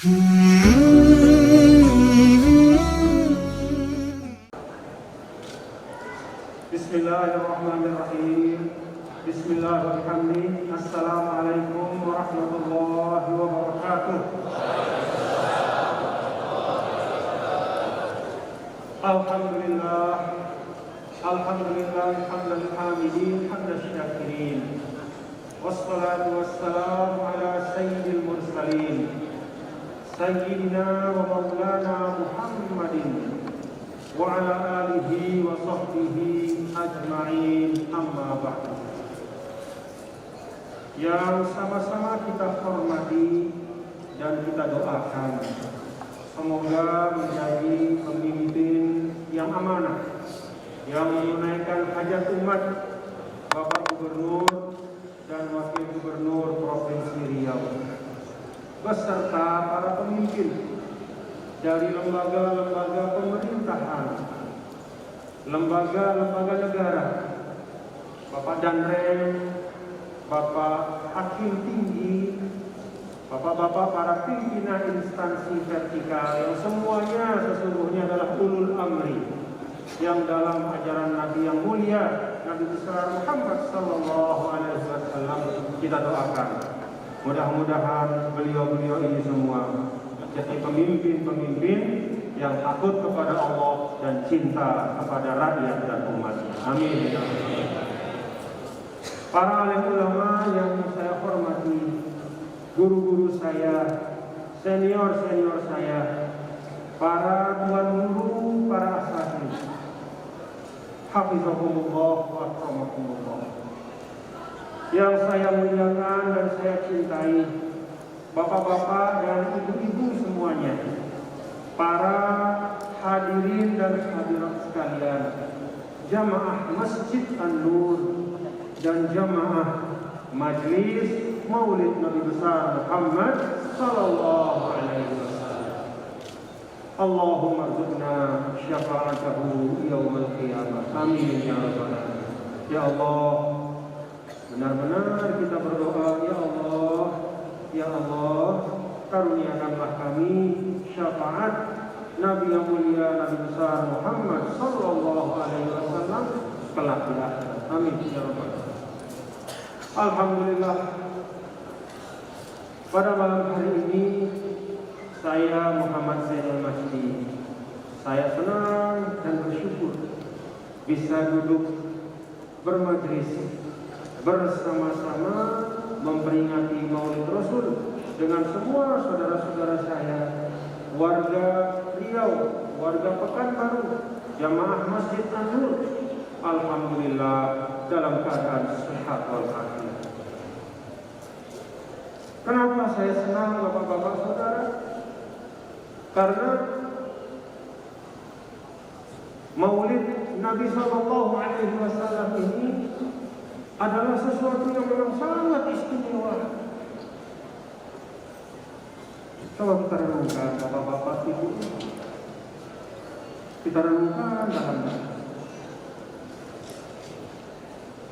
Bismillahirrahmanirrahim. Bismillahirrahmanirrahim. Assalamualaikum warahmatullahi wabarakatuh. Alhamdulillah. Alhamdulillah hamdan hamidin hamdan syakirin. Wassalatu wassalamu ala sayyidil mursalin. Sayyidina wa maulana Muhammadin wa ala alihi wa sahbihi ajma'in, amma ba'du. Yang sama-sama kita hormati dan kita doakan, semoga menjadi pemimpin yang amanah, yang menunaikan hajat umat Bapak Gubernur dan Wakil Gubernur Provinsi Riau, beserta para pemimpin dari lembaga-lembaga pemerintahan, lembaga-lembaga negara, Bapak Danrem, Bapak Hakim Tinggi, Bapak-bapak para pimpinan instansi vertikal yang semuanya sesungguhnya adalah ulul amri, yang dalam ajaran Nabi yang mulia, Nabi besar Muhammad sallallahu alaihi wasallam kita doakan. Mudah-mudahan beliau-beliau ini semua jadi pemimpin-pemimpin yang takut kepada Allah dan cinta kepada rakyat dan umat. Amin. Para alim ulama yang saya hormati, guru-guru saya, senior-senior saya, para tuan guru, para asatidz, hafizahumullah wa akramakumullah. Yang saya muliakan dan saya cintai, bapak-bapak dan ibu-ibu semuanya, para hadirin dan hadirat sekalian, jamaah Masjid An-Nur dan jamaah Majelis Maulid Nabi besar Muhammad sallallahu alaihi wasallam. Allahumma rzuqna syafa'atahu yaumil qiyamah. Amin ya rabbal alamin. Ya Allah, benar-benar kita berdoa, ya Allah, ya Allah, karuniakanlah kami syafaat Nabi yang mulia, Nabi besar Muhammad sallallahu alaihi wasallam kelak di akhirat. Amin ya rabbal alamin. Alhamdulillah, pada malam hari ini saya Muhammad Zainal Masdi, saya senang dan bersyukur bisa duduk bermajlis bersama-sama memperingati Maulid Rasul dengan semua saudara-saudara saya, warga Riau, warga Pekanbaru, jamaah Masjid An-Nur. Alhamdulillah dalam keadaan sehat walafiat. Kenapa saya senang bapak-bapak saudara? Karena Maulid Nabi Sallallahu Alaihi Wasallam ini adalah sesuatu yang memang sangat istimewa. Coba kita renungkan, bapak-bapak, ibu. Kita renungkan dalam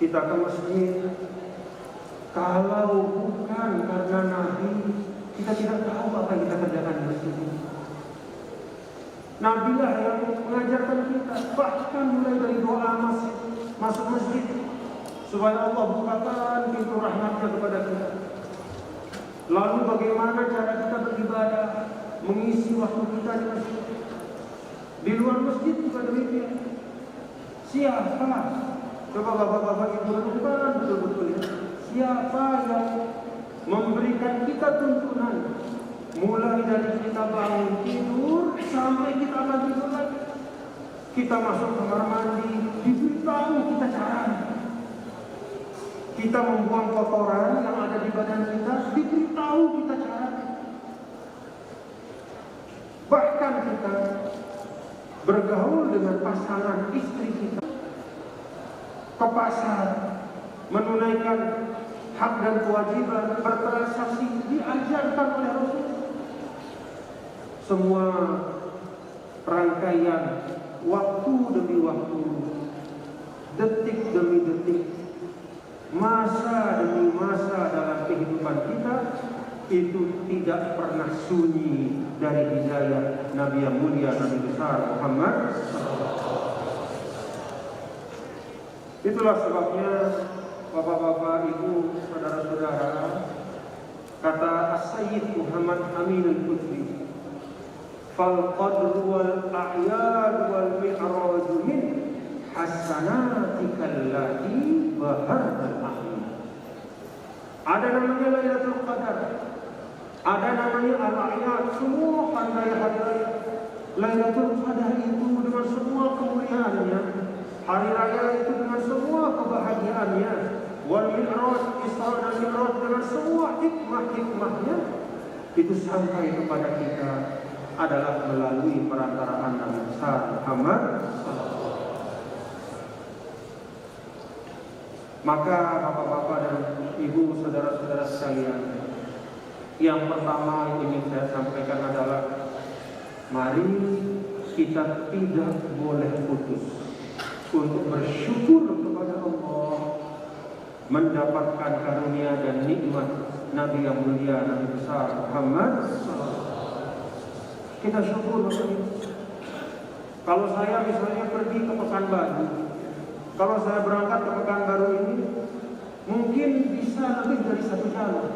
kita ke masjid. Kalau bukan karena Nabi, kita tidak tahu apa yang kita kerjakan di masjid ini. Nabi lah yang mengajarkan kita, bahkan mulai dari doa masuk masjid, supaya Allah bukakan pintu rahmatnya kepada kita. Lalu bagaimana cara kita beribadah, mengisi waktu kita di masjid. Di luar masjid juga demikian. Siapa? Coba bapak-bapak ibu renungkan betul-betul ya. Siapa yang memberikan kita tuntunan, mulai dari kita bangun tidur sampai kita akan tidur lagi. Kita masuk kamar mandi, diberitahu kita caranya. Kita membuang kotoran yang ada di badan kita, diberitahu kita caranya. Bahkan kita bergaul dengan pasangan istri kita, ke pasar, menunaikan hak dan kewajiban, bertransaksi, diajarkan oleh Rasul. Semua rangkaian waktu demi waktu, detik demi detik, masa demi masa dalam kehidupan kita itu tidak pernah sunyi dari hidayah Nabi yang mulia, Nabi besar Muhammad. Itulah sebabnya bapak-bapak, ibu, saudara-saudara, kata As-Sayyid Muhammad Amin Al-Qudri, fal qadru wal a'yad wal mi'raj min hasanatika allati bahartal ahli. Ada namanya Lailatul Qadar, ada namanya al-a'yad, semua hari raya. Lailatul Qadar itu dengan semua kemuliaannya, hari raya itu dengan semua kebahagiaannya, wal mi'raj, Isra dan Mi'raj dengan semua hikmah-hikmahnya, itu sampai kepada kita adalah melalui perantaraan Nabi besar Muhammad. Maka bapak-bapak dan ibu, saudara-saudara sekalian, yang pertama yang ingin saya sampaikan adalah mari kita tidak boleh putus untuk bersyukur kepada Allah mendapatkan karunia dan nikmat Nabi yang mulia, Nabi besar Muhammad. Kita syukur. Kalau saya misalnya pergi ke Pekanbaru, kalau saya berangkat ke Pekanbaru ini, mungkin bisa lebih dari 1 jalur.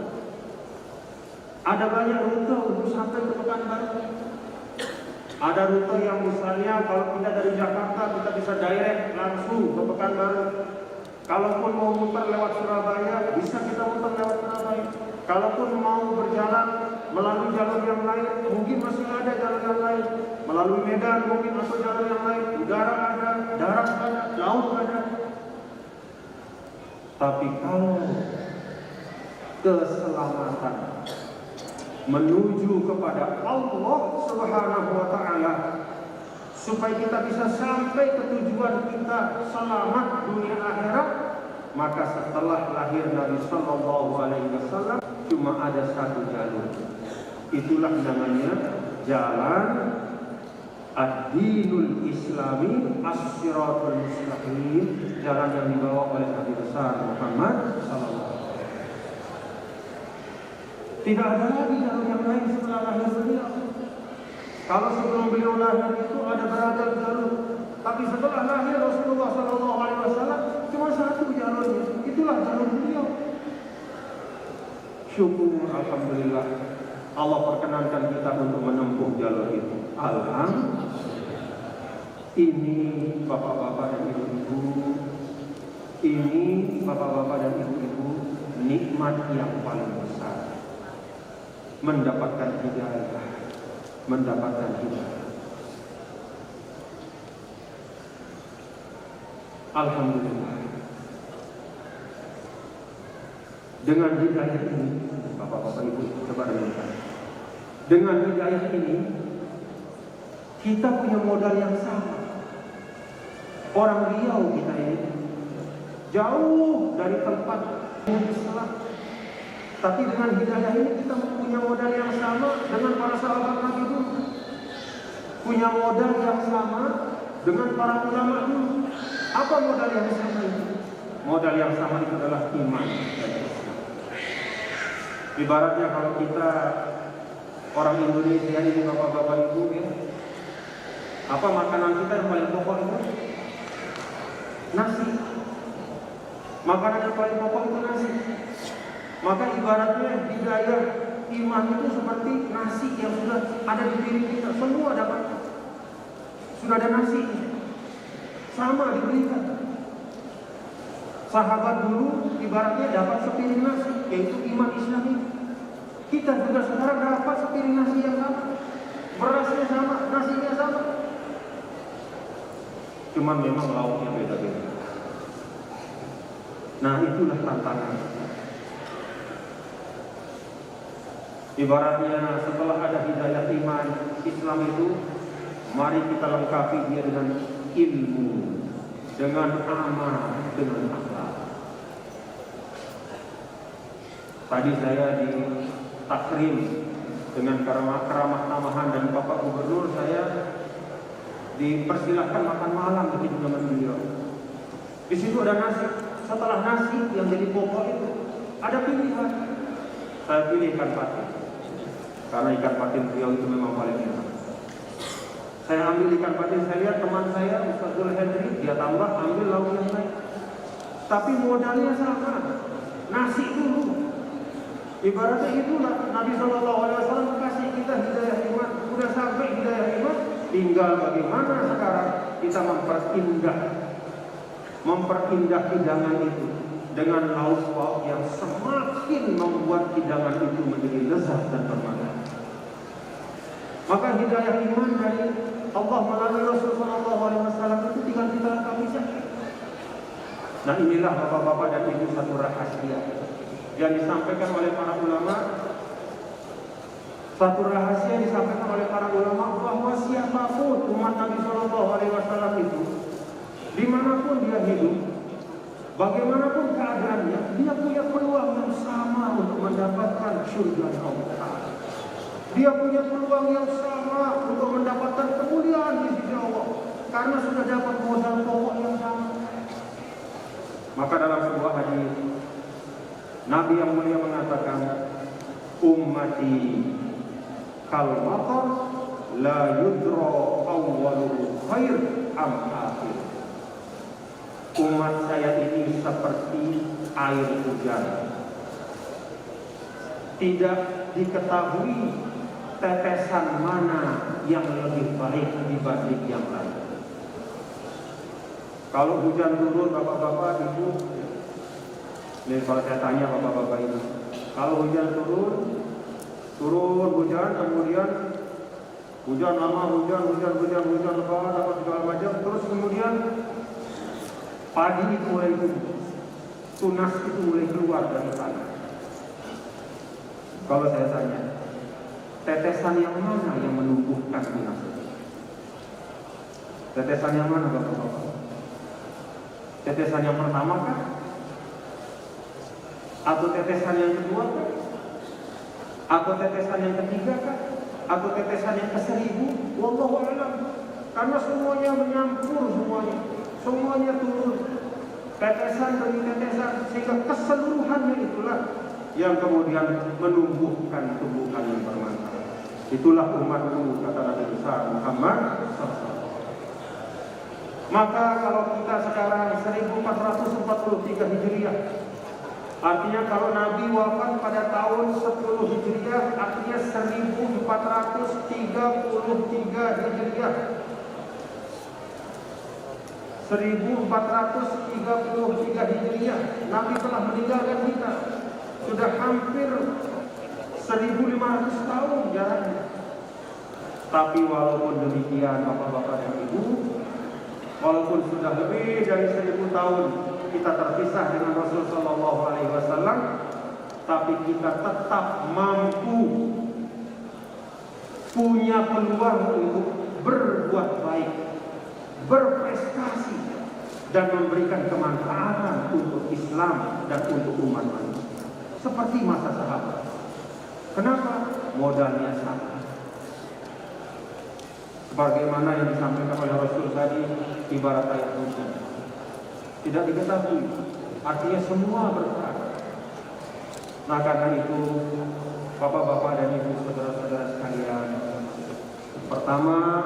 Ada banyak rute untuk sampai ke Pekanbaru. Ada rute yang misalnya kalau kita dari Jakarta kita bisa direct langsung ke Pekanbaru. Kalaupun mau muter lewat Surabaya, bisa kita muter lewat Surabaya. Kalaupun mau berjalan melalui jalur yang lain, mungkin masih ada jalur yang lain. Melalui Medan mungkin masuk jalur yang lain. Udara ada, darat ada, laut ada. Tapi kalau keselamatan menuju kepada Allah Subhanahu wa Ta'ala, supaya kita bisa sampai ke tujuan kita selamat dunia akhirat, maka setelah lahir Nabi Sallallahu Alaihi Wasallam cuma ada 1 jalur. Itulah namanya jalan Ad-Dinul Islami As-Siratul Mustaqim, jalan yang dibawa oleh Nabi besar Muhammad Sallallahu Alaihi Wasallam. Tidak ada lagi jalur yang lain setelah lahir beliau. Kalau sebelum beliau lahir itu ada beragam jalur, tapi setelah lahir Rasulullah Sallallahu Alaihi Wasallam cuma 1 jalurnya. Itulah jalur beliau. Syukur, alhamdulillah, Allah perkenankan kita untuk menempuh jalur itu. Alhamdulillah. Ini bapak-bapak dan ibu-ibu, ini bapak-bapak dan ibu-ibu, nikmat yang paling besar. Mendapatkan hidayah, mendapatkan hidayah. Alhamdulillah. Dengan hidayah ini, bapak-bapak ibu, coba dengarkan. Dengan hidayah ini, kita punya modal yang sama. Orang Riau kita ini jauh dari tempat Islam, tapi dengan hidayah ini kita punya modal yang sama dengan para sahabat Nabi dulu, punya modal yang sama dengan para ulama dulu. Apa modal yang sama itu? Modal yang sama itu adalah iman dan Islam. Ibaratnya kalau kita orang Indonesia ini, bapak-bapak ibu, ya, apa makanan kita yang paling pokok itu? Nasi. Makanan yang paling pokok itu nasi. Maka ibaratnya hidayah iman itu seperti nasi yang sudah ada di diri kita. Semua dapat. Sudah ada nasi. Sama diberikan. Sahabat dulu ibaratnya dapat sepiring nasi, yaitu iman Islam ini. Kita juga sekarang dapat sepiring nasi yang sama. Berasnya sama, nasinya sama. Cuman memang lauknya beda-beda. Nah, itulah tantangan. Ibaratnya setelah ada hidayah iman Islam itu, mari kita lengkapi dia dengan ilmu, dengan amal, dengan akhlak. Tadi saya di takrim dengan keramah tamahan dan Bapak Gubernur, saya dipersilahkan makan malam di kediaman beliau. Di situ ada nasi. Setelah nasi yang jadi pokok itu ada pilihan. Saya pilih ikan patin, karena ikan patin beliau itu memang paling enak. Saya ambil ikan patin, saya lihat teman saya Ustaz Zul Hendri, dia tambah ambil lauk yang lain. Tapi modalnya sama, nasi dulu. Ibaratnya itulah Nabi SAW kasih kita hidayah iman. Sudah sampai hidayah iman, tinggal bagaimana sekarang kita memperindah hidangan itu dengan lauk pauk yang semakin membuat hidangan itu menjadi lezat dan bermakna. Maka hidayah iman dari Allah melalui Rasulullah SAW itu tinggal kita lengkapi saja. Nah, inilah bapak-bapak dan ibu satu rahasia yang disampaikan oleh para ulama. Satu rahasia disampaikan oleh para ulama bahwa siapapun umat Nabi SAW itu, dimanapun dia hidup, bagaimanapun keadaannya, dia punya peluang yang sama untuk mendapatkan surga Allah. Dia punya peluang yang sama untuk mendapatkan kemuliaan di sisi Allah, karena sudah dapat modal pokok yang sama. Maka dalam sebuah hadis Nabi yang mulia mengatakan, ummati kal matar la yudra awwaluhu khair am akhir. Umat saya ini seperti air hujan, tidak diketahui tetesan mana yang lebih baik dibanding yang lain. Kalau hujan turun, bapak-bapak ibu, ini kalau saya tanya bapak-bapak ibu, kalau hujan turun hujan, kemudian hujan lama, hujan lebat, apa segala macam, terus kemudian padi itu mulai tumbuh, tunas itu mulai keluar dari tanah. Kalau saya tanya, tetesan yang mana yang menumbuhkan tunas itu? Tetesan yang mana bapak-bapak? Tetesan yang pertama kah? Atau tetesan yang kedua kah? Atau tetesan yang ketiga kah? Atau tetesan yang ke-1000? Wallahu a'lam. Karena semuanya menyampur, semuanya turun, tetesan demi tetesan, sehingga keseluruhannya itulah yang kemudian menumbuhkan tumbuhan yang bermanfaat. Itulah umatku, kata Nabi besar Muhammad SAW. Maka kalau kita sekarang 1443 Hijriah, artinya kalau Nabi wafat pada tahun 10 Hijriah, artinya 1433 Hijriah. 1433 Hijriah, Nabi telah meninggalkan kita. Sudah hampir 1500 tahun jaraknya. Tapi walaupun demikian bapak-bapak dan ibu, walaupun sudah lebih dari 1000 tahun kita terpisah dengan Rasul Sallallahu Alaihi Wasallam, tapi kita tetap mampu punya peluang untuk berbuat baik, berprestasi, dan memberikan kemanfaatan untuk Islam dan untuk umat manusia. Seperti masa sahabat. Kenapa? Modalnya sama. Sebagaimana yang disampaikan oleh Rasul tadi, ibarat air hujan, tidak diketahui, artinya semua berperan. Nah, karena itu bapak-bapak dan ibu, saudara-saudara sekalian, pertama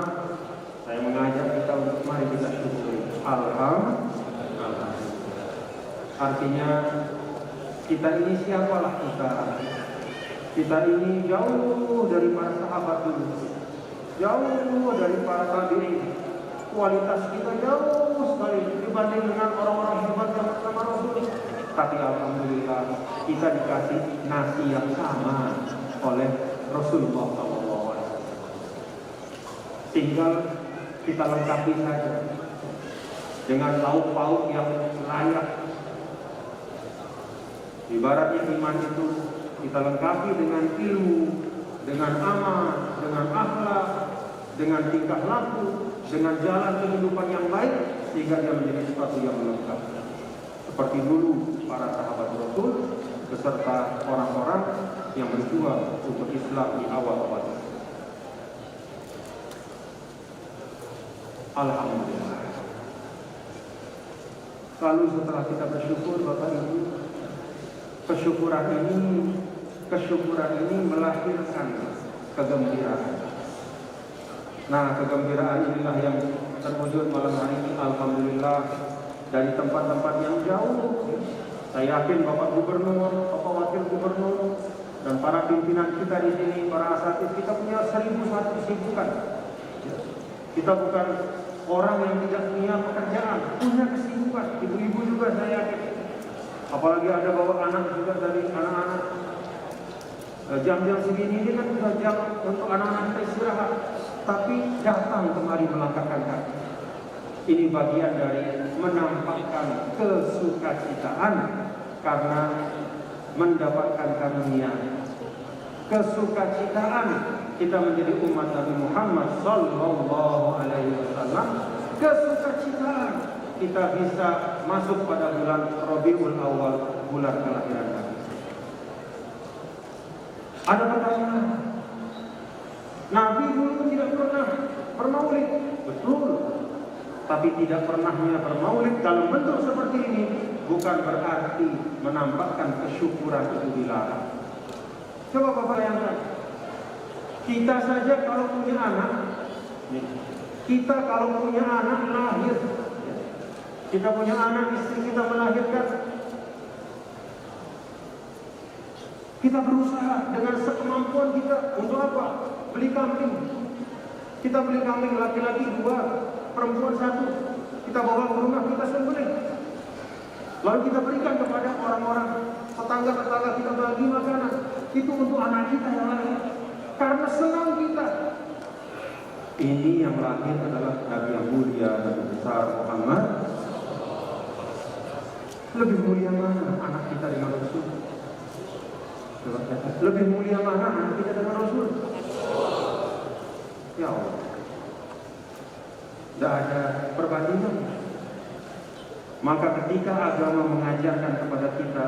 saya mengajak kita untuk mari kita syukuri. Alhamdulillah. Artinya kita ini siapalah kita? Kita ini jauh dari para sahabat dulu, jauh dari para tabi'in. Kualitas kita jauh sekali dibanding dengan orang-orang hebat yang bersama Rasul. Tapi alhamdulillah kita dikasih nasi yang sama oleh Rasulullah SAW. Tinggal kita lengkapi saja dengan lauk pauk yang layak. Ibaratnya iman itu kita lengkapi dengan ilmu, dengan amal, dengan akhlak, dengan tingkah laku, dengan jalan kehidupan yang baik, sehingga dia menjadi sesuatu yang lengkap. Seperti dulu para sahabat Rasul beserta orang-orang yang berjuang untuk Islam di awal-awal. Alhamdulillah. Lalu setelah kita bersyukur Bapak Ibu, kesyukuran ini kesyukuran ini melahirkan kegembiraan. Nah, kegembiraan inilah yang terwujud malam hari ini, alhamdulillah, dari tempat-tempat yang jauh. Saya yakin Bapak Gubernur, Bapak Wakil Gubernur, dan para pimpinan kita di sini, para asatidz, kita punya 1001 kesibukan. Kita bukan orang yang tidak punya pekerjaan, punya kesibukan. Ibu-ibu juga saya yakin. Apalagi ada bawa anak juga dari anak-anak. Jam-jam segini ini kan sudah jam untuk anak-anak kita istirahat, tapi datang kemari melangkahkan kaki. Ini bagian dari menampakkan kesukacitaan karena mendapatkan karunia. Kesukacitaan kita menjadi umat Nabi Muhammad sallallahu alaihi wasallam. Kesukacitaan kita bisa masuk pada bulan Rabiul Awal, bulan kelahiran Nabi. Ada pertanyaan, Nabi dulu tidak pernah bermaulid, betul. Tapi tidak pernahnya bermaulid dalam bentuk seperti ini bukan berarti menampakkan kesyukuran itu dilarang. Coba Bapak bayangkan, kita saja kalau punya anak, lahir, kita punya anak, istri kita melahirkan, kita berusaha dengan sekemampuan kita untuk apa? Beli kambing. Kita beli kambing laki-laki 2, perempuan 1. Kita bawa ke rumah, kita sembelih. Lalu kita berikan kepada orang-orang tetangga-tetangga, kita bagi makanan. Itu untuk anak kita yang lahir. Karena senang kita. Ini yang lahir adalah Nabi yang mulia, Nabi besar Muhammad. Lebih mulia mana anak kita dengan Rasul? Lebih mulia mana anak kita dengan Rasul? Ya Allah, tidak ada perbandingan. Maka ketika agama mengajarkan kepada kita,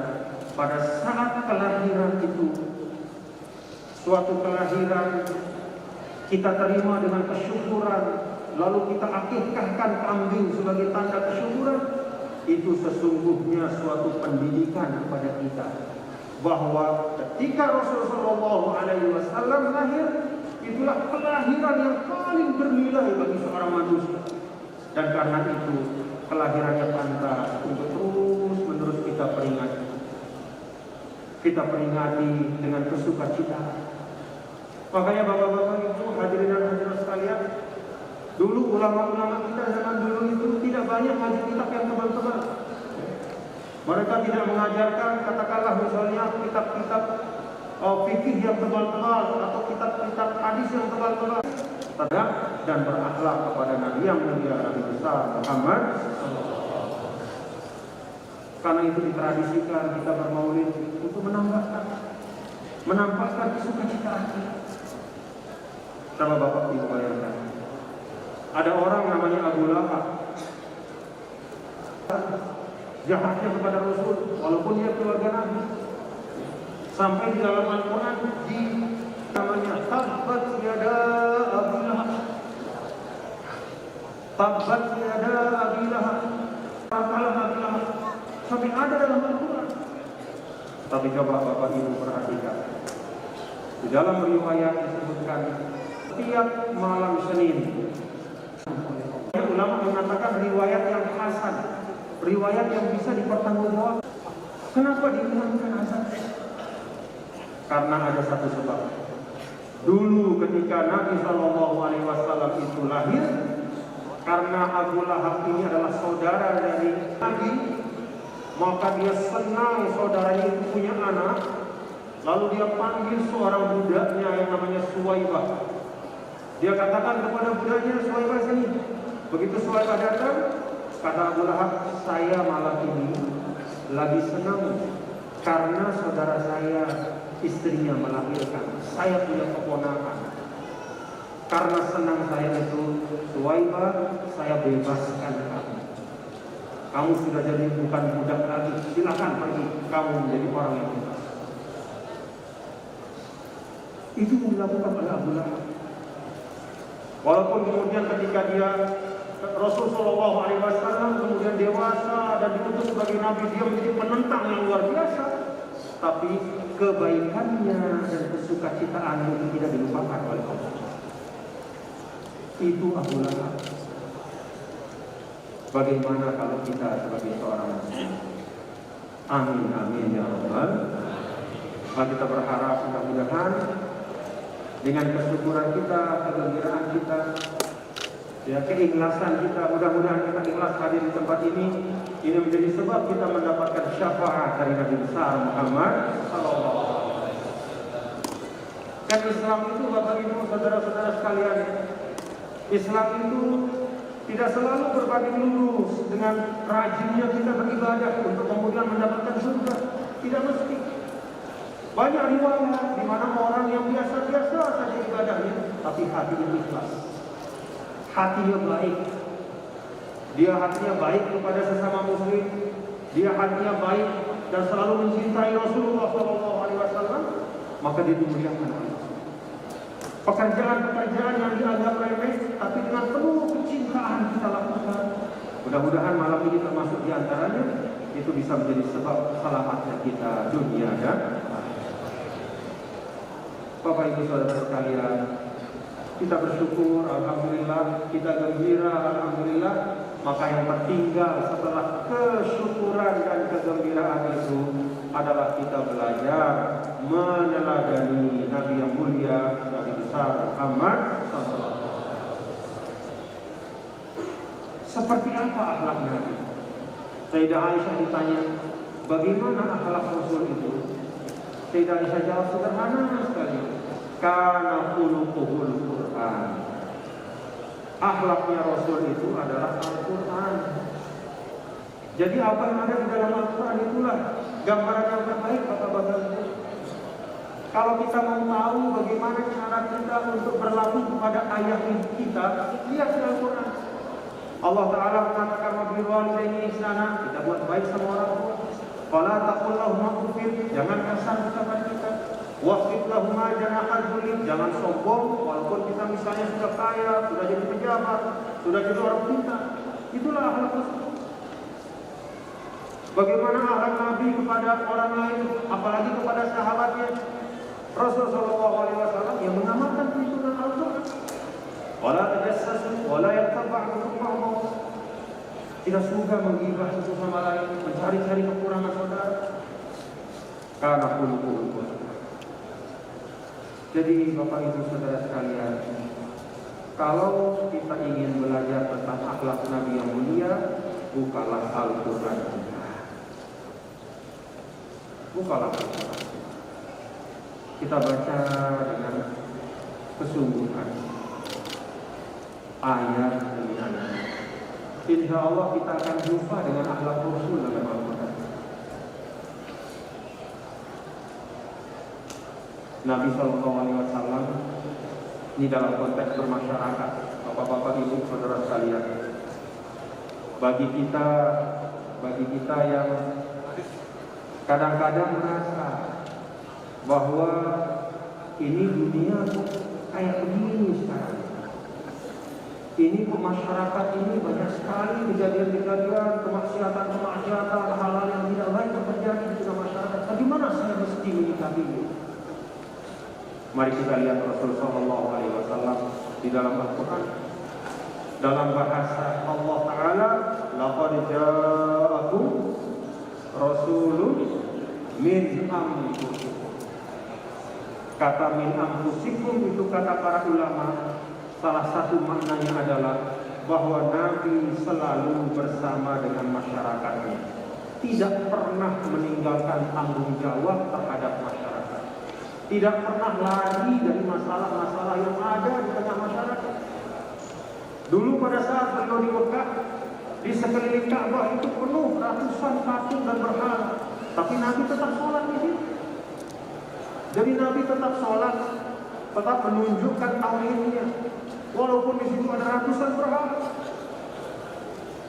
pada saat kelahiran itu, suatu kelahiran kita terima dengan kesyukuran, lalu kita akikahkan kambing sebagai tanda kesyukuran, itu sesungguhnya suatu pendidikan kepada kita bahwa ketika Rasulullah SAW lahir, itulah kelahiran yang paling bernilai bagi seorang manusia. Dan karena itu kelahirannya pantas untuk terus-menerus kita peringati. Kita peringati dengan kesukacitaan. Makanya bapak-bapak ibu, hadirin dan hadirat sekalian, dulu ulama-ulama kita zaman dulu itu tidak banyak ngaji kitab yang tebal-tebal. Mereka tidak mengajarkan, katakanlah misalnya kitab-kitab fikih yang tebal-tebal atau kitab-kitab hadis yang tebal-tebal. Tegak dan berakhlak kepada Nabi yang mulia, Nabi besar Muhammad. Karena itu ditradisikan kita bermaulid untuk menampakkan sukacita kita. Sama bapak ibu bayangkan, ada orang namanya Abu Lahab, jahatnya kepada Rasul, walaupun dia keluarga Nabi. Sampai di dalam Al-Quran di namanya Tabbat yada Abi Lahab. Tabbat yada Abi Lahab. Tabalah Abi Lahab. Sampai ada dalam Al-Quran. Tapi coba bapak ibu perhatikan, di dalam riwayat disebutkan setiap malam Senin. Ulama mengatakan riwayat yang hasan, riwayat yang bisa dipertanggungjawabkan. Kenapa diumumkan hasan? Karena ada satu sebab. Dulu ketika Nabi SAW itu lahir, karena Abu Lahab ini adalah saudara dari Nabi, maka dia senang saudaranya itu punya anak. Lalu dia panggil seorang budaknya yang namanya Suwaibah. Dia katakan kepada budaknya, Suwaibah sini. Begitu Suwaibah datang, kata Abu Lahab, saya malam ini lagi senang karena saudara saya istrinya melahirkan, saya punya keponakan. Karena senang saya itu, Suwaibah, saya bebaskan kamu. Kamu sudah jadi bukan budak lagi, silakan pergi, kamu menjadi orang yang bebas. Itu yang dilakukan oleh Abu Lahab. Walaupun kemudian ketika dia Rasulullah SAW kemudian dewasa dan diutus sebagai Nabi, dia menjadi penentang yang luar biasa. Tapi kebaikannya dan kesukacitaannya itu tidak dilupakan oleh Allah. Itu Abu Lahab. Bagaimana kalau kita sebagai seorang muslim? Amin amin ya rabbal. Maka kita berharap mudah-mudahan dengan kesyukuran kita, kegembiraan kita, ya keikhlasan kita, mudah-mudahan kita ikhlas hadir di tempat ini menjadi sebab kita mendapatkan syafaat dari Nabi besar Muhammad sallallahu alaihi wasallam. Kan Islam itu Bapak Ibu saudara-saudara sekalian, Islam itu tidak selalu berbanding lurus dengan rajinnya kita beribadah untuk kemudian mendapatkan surga. Tidak mesti. Banyak riwayat di mana orang yang biasa-biasa saja ibadahnya, tapi hatinya ikhlas, hatinya baik. Dia hatinya baik kepada sesama muslim, dia hatinya baik dan selalu mencintai Rasulullah SAW, maka dia dimuliakan oleh Allah. Pekerjaan-pekerjaan yang dianggap remeh, tapi dengan penuh kecintaan kita lakukan. Mudah-mudahan malam ini termasuk diantaranya, itu bisa menjadi sebab selamatnya kita dunia dan akhirat. Bapak Ibu Saudara sekalian, kita bersyukur, alhamdulillah, kita gembira, alhamdulillah. Maka yang tertinggal setelah kesyukuran dan kegembiraan itu adalah kita belajar meneladani Nabi yang mulia, Nabi besar Muhammad SAW. Seperti apa akhlak Nabi? Sayyidah Aisyah ditanya, bagaimana akhlak Rasul itu? Sayyidah Aisyah jawab sederhana sekali, kana khuluquhul Qur'an. Akhlaknya Rasul itu adalah Al-Quran. Jadi apa yang ada di dalam Al-Quran itulah gambaran yang terbaik Bapak-bapak Ibu. Kalau kita mau tahu bagaimana cara kita untuk berlaku kepada ayah kita, lihat di Al-Quran. Allah Ta'ala mengatakan wabil walidaini ihsana, kita buat baik sama orang tua. Fala taqul lahum uffin, jangan kasar kepada kita. Waqfid lahum janahal dzulli, jangan sombong walaupun kita misalnya sudah kaya, sudah jadi pejabat, sudah jadi orang pintar. Itulah akhlak Rasul. Bagaimana akhlak Nabi kepada orang lain, apalagi kepada sahabatnya. Rasul sallallahu alaihi wasallam yang mengamalkan tuntunan Al-Qur'an. Wala tajassasu wala yaghtab ba'dukum ba'dhan. Tidak suka menggibah satu sama lain, mencari-cari kekurangan saudara. Karena khuluquhul. Jadi Bapak Ibu Saudara sekalian, kalau kita ingin belajar tentang akhlak Nabi yang mulia, bukalah Al-Quran. Bukalah Al-Quran. Kita baca dengan kesungguhan, ayat demi ayat. Insya Allah kita akan jumpa dengan akhlak Rasul dalam Al-Quran. Nabi SAW ini dalam konteks bermasyarakat, Bapak-bapak Ibu Saudara sekalian, bagi kita yang kadang-kadang merasa bahwa ini dunia kayak begini sekarang, ini masyarakat ini banyak sekali kejadian-kejadian, kemaksiatan, hal-hal yang tidak baik yang terjadi di tengah masyarakat. Bagaimana saya mesti menyikapinya? Mari kita lihat Rasul sallallahu alaihi wasallam di dalam Al-Qur'an. Dalam bahasa Allah Ta'ala, laqad ja'akum rasulun min anfusikum. Kata min anfusikum itu kata para ulama, salah satu maknanya adalah bahwa Nabi selalu bersama dengan masyarakatnya, tidak pernah meninggalkan tanggung jawab terhadap masyarakat. Tidak pernah lari dari masalah-masalah yang ada di tengah masyarakat. Dulu pada saat beliau di Mekah, di sekeliling Ka'bah itu penuh ratusan patung dan berhala, tapi Nabi tetap sholat di situ. Jadi Nabi tetap sholat, tetap menunjukkan tauhidnya, walaupun di situ ada ratusan berhala.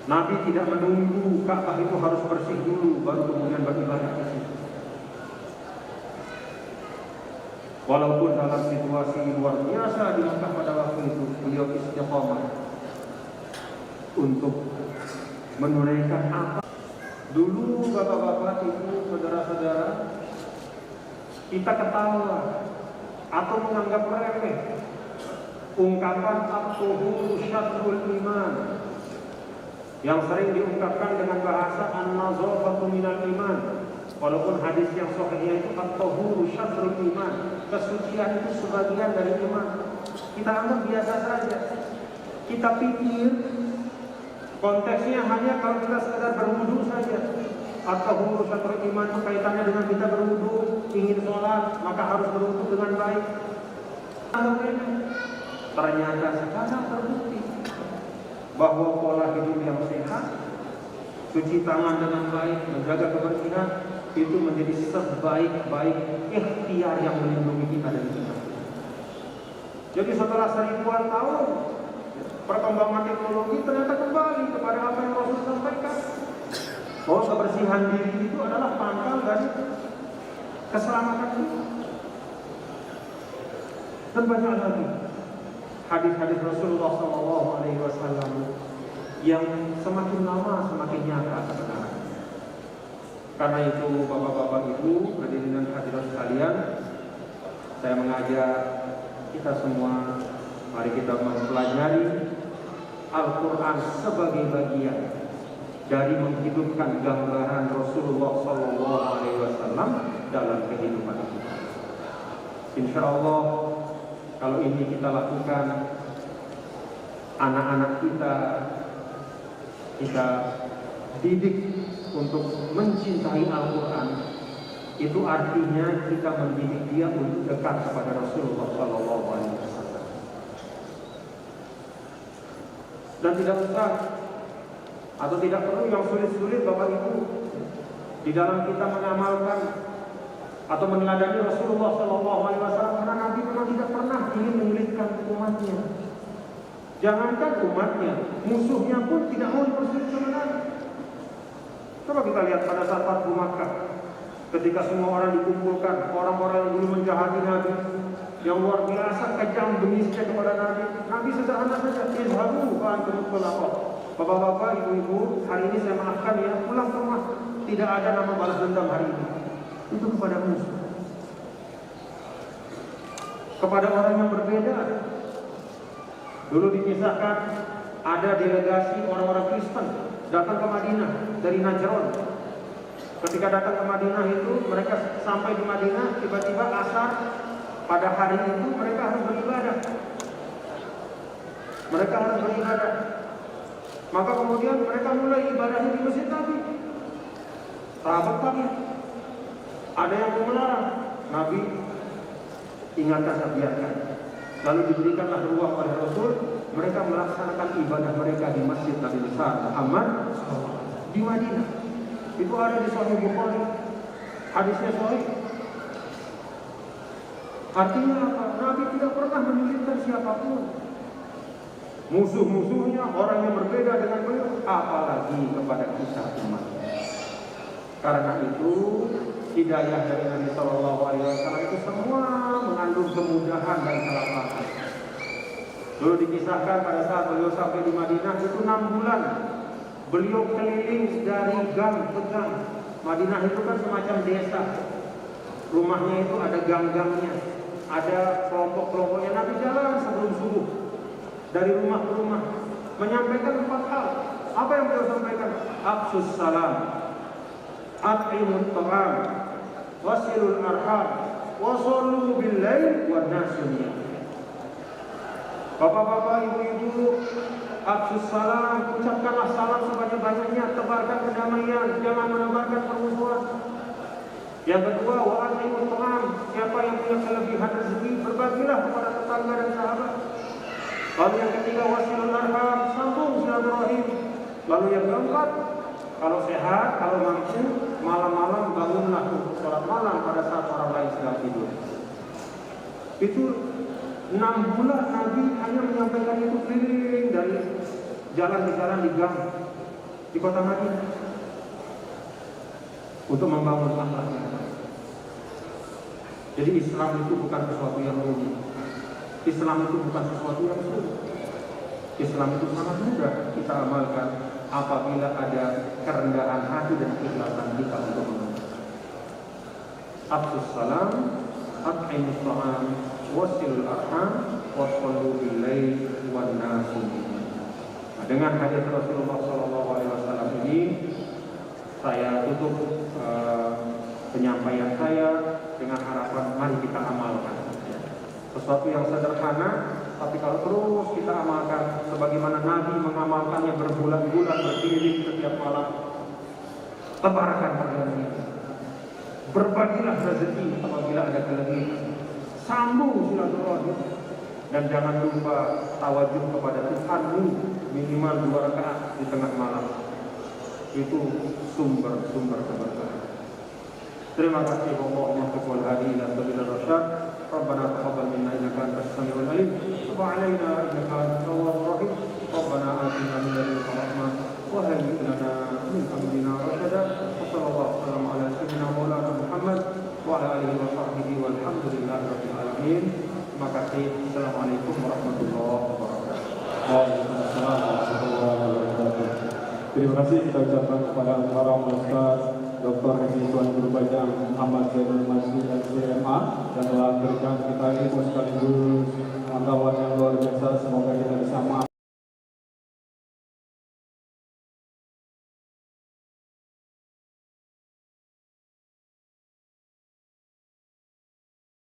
Nabi tidak menunggu Ka'bah itu harus bersih dulu, baru kemudian beribadah di situ. Walaupun dalam situasi luar biasa di Mekah pada waktu itu, beliau istiqomah untuk menunaikan apa. Dulu Bapak-bapak, Ibu, saudara-saudara, kita ketawa atau menganggap remeh ungkapan at-tuhuru syatrul iman yang sering diungkapkan dengan bahasa an-nazafatu minal iman. Walaupun hadis yang sahih itu at-tuhuru syatrul iman, kesucian itu sebagian dari iman. Kita anggap biasa saja. Kita pikir konteksnya hanya kalau kita sekedar berwudu saja. At-tuhuru syatrul iman itu kaitannya dengan kita berwudu, ingin sholat maka harus berwudu dengan baik. Ternyata sekarang terbukti bahwa pola hidup yang sehat, cuci tangan dengan baik, menjaga kebersihan itu menjadi sebaik-baik ikhtiar yang melindungi kita dari kita. Jadi setelah 1000-an tahun perkembangan teknologi ternyata kembali kepada apa yang Rasul sampaikan, bahwa kebersihan diri itu adalah pangkal dari keselamatan kita. Dan banyak lagi hadis-hadis Rasulullah SAW yang semakin lama semakin nyata kebenaran. Karena itu bapak-bapak ibu, hadirin dan hadirat sekalian, saya mengajak kita semua, mari kita mempelajari Al-Quran sebagai bagian dari menghidupkan gambaran Rasulullah SAW dalam kehidupan kita. Insya Allah kalau ini kita lakukan, anak-anak kita didik untuk mencintai Al-Quran, itu artinya kita mendidik dia untuk dekat kepada Rasulullah SAW. Dan tidak usah atau tidak perlu yang sulit-sulit Bapak Ibu di dalam kita mengamalkan atau meneladani Rasulullah SAW, karena Nabi memang tidak pernah ingin menyulitkan umatnya. Jangankan umatnya, musuhnya pun tidak mau dipersulit sama Nabi. Coba kita lihat pada saat Fathu Makkah, ketika semua orang dikumpulkan, orang-orang yang dulu menjahati Nabi, yang luar biasa kejam bengisnya kepada Nabi. Nabi sederhana saja, izhabu wa antum khulafah. Bapak-bapak, ibu-ibu, hari ini saya maafkan ya, pulang ke rumah. Tidak ada nama balas dendam hari ini. Itu kepada musuh, kepada orang yang berbeda. Dulu dikisahkan ada delegasi orang-orang Kristen datang ke Madinah dari Najran. Ketika datang ke Madinah itu, mereka sampai di Madinah, tiba-tiba asar pada hari itu mereka harus beribadah. Mereka harus beribadah. Maka kemudian mereka mulai ibadahnya di masjid Nabi. Sahabat kami ada yang melarang, Nabi ingatkan, biarkan. Lalu diberikanlah ruang oleh Rasul, mereka melaksanakan ibadah mereka di masjid Nabi besar Muhammad di Madinah. Itu ada di Sahih Bukhari, hadisnya sahih. Artinya apa? Nabi tidak pernah menyulitkan siapapun. Musuh-musuhnya, orang yang berbeda dengan beliau, apalagi kepada kita umatnya. Karena itu hidayah dari Nabi SAW itu semua mengandung kemudahan dan kelapangan. Dulu dikisahkan pada saat beliau sampai di Madinah itu 6 bulan beliau keliling dari gang ke gang. Madinah itu kan semacam desa, rumahnya itu ada gang-gangnya, ada kelompok-kelompoknya. Nabi jalan sebelum subuh dari rumah ke rumah menyampaikan 4 hal. Apa yang beliau sampaikan? Afsus salam, at'imut ta'am, wasilul arham, wasallu bil lail wan nasu niyam. Bapak-bapak, ibu-ibu, afsus salam, ucapkanlah salam sebanyak-banyaknya, tebarkan kedamaian, jangan menebarkan permusuhan. Yang kedua, wa at'imut ta'am, siapa yang punya kelebihan rezeki, berbagilah kepada tetangga dan sahabat. Lalu yang ketiga, wasilul arham, sambung silaturahim. Lalu yang keempat, kalau sehat, kalau mampu, malam-malam bangunlah sholat malam pada saat orang lain sedang tidur. Itu 6 bulan Nabi hanya menyampaikan itu keliling dari jalan-jalan di gang di kota Madinah untuk membangun akhlaknya. Jadi Islam itu bukan sesuatu yang rumit. Islam itu bukan sesuatu yang sulit. Islam itu sangat mudah kita amalkan apabila ada kerendahan hati dan keikhlasan kita untuk mengamalkan. Afsus salam, at'imus ta'am wasilul arham wassallu bil lail wan nasu. Nah, dengan hadis Rasulullah SAW ini saya tutup penyampaian saya dengan harapan mari kita amalkan sesuatu yang sederhana, tapi kalau terus kita amalkan sebagaimana Nabi mengamalkannya berbulan-bulan berdiri setiap malam, tebarkan pergaulan, berbagilah rezeki apabila ada kelebihan, sambung silaturahim, dan jangan lupa tawajuh kepada Tuhanmu minimal 2 rakaat di tengah malam. Itu sumber keberkahan. Terima kasih. Allahumma taqabbal hadi ila sabilir rasyad. Rabbana taqabbal minna innaka antas samiul alim wa 'alaina innaka antat tawwabur rahim. Rabbana atina min ladunka rahmah wa hayyi' lana min amrina rashada. Sallallahu alaihi ala sayyidina Maulana Muhammad wa ala alihi wa sahbihi walhamdulillahi rabbil alamin. Terima kasih. Assalamualaikum warahmatullahi wabarakatuh. Waalaikumsalam warahmatullahi wabarakatuh. Terima kasih kita ucapkan kepada para Ustaz Dr. Haji Tuan Guru Bajang Ahmad Zainul Masjid dan CMA yang telah memberikan kita ilmu sekali